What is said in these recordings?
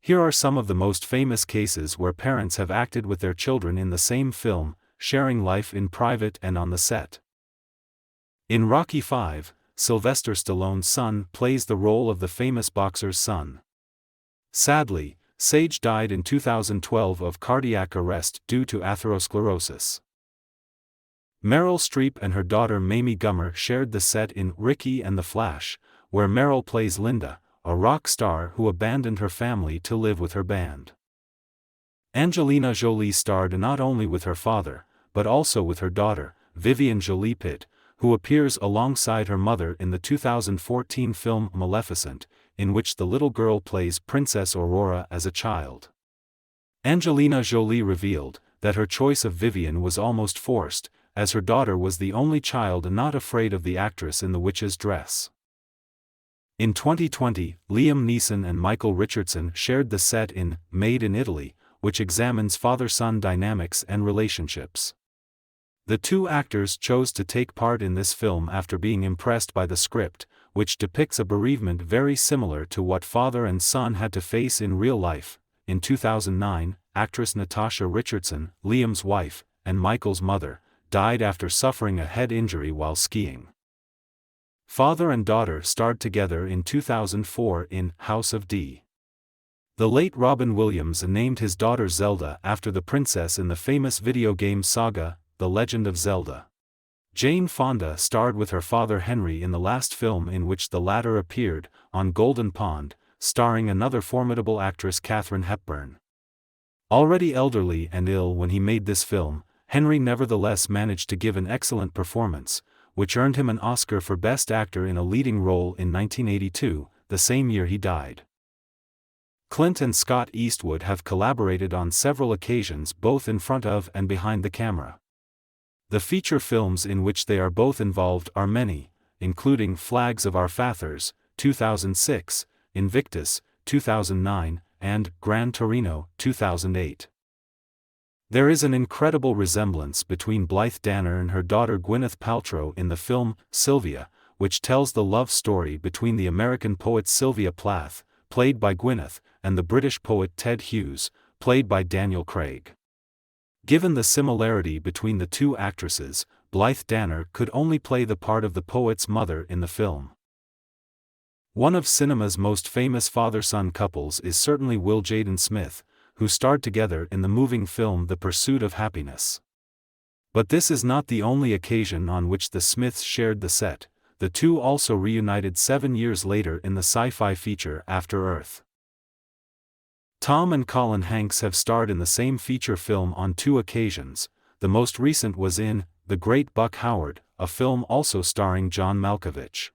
Here are some of the most famous cases where parents have acted with their children in the same film, sharing life in private and on the set. In Rocky V, Sylvester Stallone's son plays the role of the famous boxer's son. Sadly, Sage died in 2012 of cardiac arrest due to atherosclerosis. Meryl Streep and her daughter Mamie Gummer shared the set in Ricky and the Flash, where Meryl plays Linda, a rock star who abandoned her family to live with her band. Angelina Jolie starred not only with her father, but also with her daughter, Vivian Jolie-Pitt, who appears alongside her mother in the 2014 film Maleficent, in which the little girl plays Princess Aurora as a child. Angelina Jolie revealed that her choice of Vivian was almost forced, as her daughter was the only child not afraid of the actress in the witch's dress. In 2020, Liam Neeson and Michael Richardson shared the set in Made in Italy, which examines father-son dynamics and relationships. The two actors chose to take part in this film after being impressed by the script, which depicts a bereavement very similar to what father and son had to face in real life. In 2009, actress Natasha Richardson, Liam's wife, and Michael's mother, died after suffering a head injury while skiing. Father and daughter starred together in 2004 in House of D. The late Robin Williams named his daughter Zelda after the princess in the famous video game saga, The Legend of Zelda. Jane Fonda starred with her father Henry in the last film in which the latter appeared, on Golden Pond, starring another formidable actress Katharine Hepburn. Already elderly and ill when he made this film, Henry nevertheless managed to give an excellent performance, which earned him an Oscar for Best Actor in a Leading Role in 1982, the same year he died. Clint and Scott Eastwood have collaborated on several occasions both in front of and behind the camera. The feature films in which they are both involved are many, including Flags of Our Fathers, 2006, Invictus, 2009, and Gran Torino, 2008. There is an incredible resemblance between Blythe Danner and her daughter Gwyneth Paltrow in the film Sylvia, which tells the love story between the American poet Sylvia Plath, played by Gwyneth, and the British poet Ted Hughes, played by Daniel Craig. Given the similarity between the two actresses, Blythe Danner could only play the part of the poet's mother in the film. One of cinema's most famous father-son couples is certainly Will Jaden Smith, who starred together in the moving film The Pursuit of Happiness. But this is not the only occasion on which the Smiths shared the set. The two also reunited 7 years later in the sci-fi feature After Earth. Tom and Colin Hanks have starred in the same feature film on 2 occasions. The most recent was in The Great Buck Howard, a film also starring John Malkovich.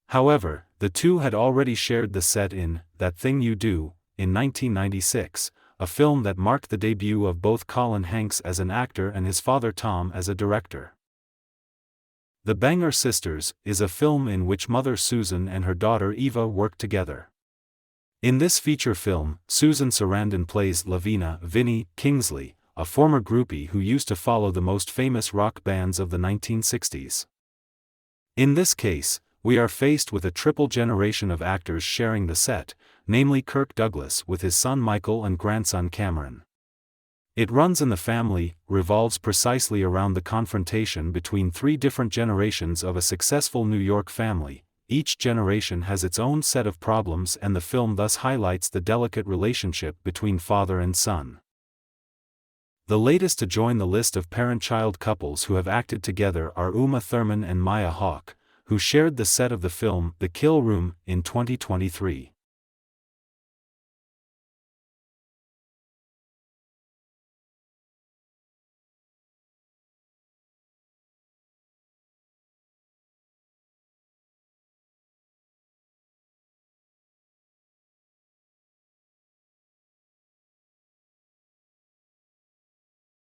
However, the two had already shared the set in That Thing You Do, in 1996, a film that marked the debut of both Colin Hanks as an actor and his father Tom as a director. The Banger Sisters is a film in which mother Susan and her daughter Eva work together. In this feature film, Susan Sarandon plays Lavina Vinnie Kingsley, a former groupie who used to follow the most famous rock bands of the 1960s. In this case, we are faced with a triple generation of actors sharing the set, namely Kirk Douglas with his son Michael and grandson Cameron. It Runs in the Family revolves precisely around the confrontation between 3 different generations of a successful New York family. Each generation has its own set of problems, and the film thus highlights the delicate relationship between father and son. The latest to join the list of parent-child couples who have acted together are Uma Thurman and Maya Hawke, who shared the set of the film The Kill Room in 2023.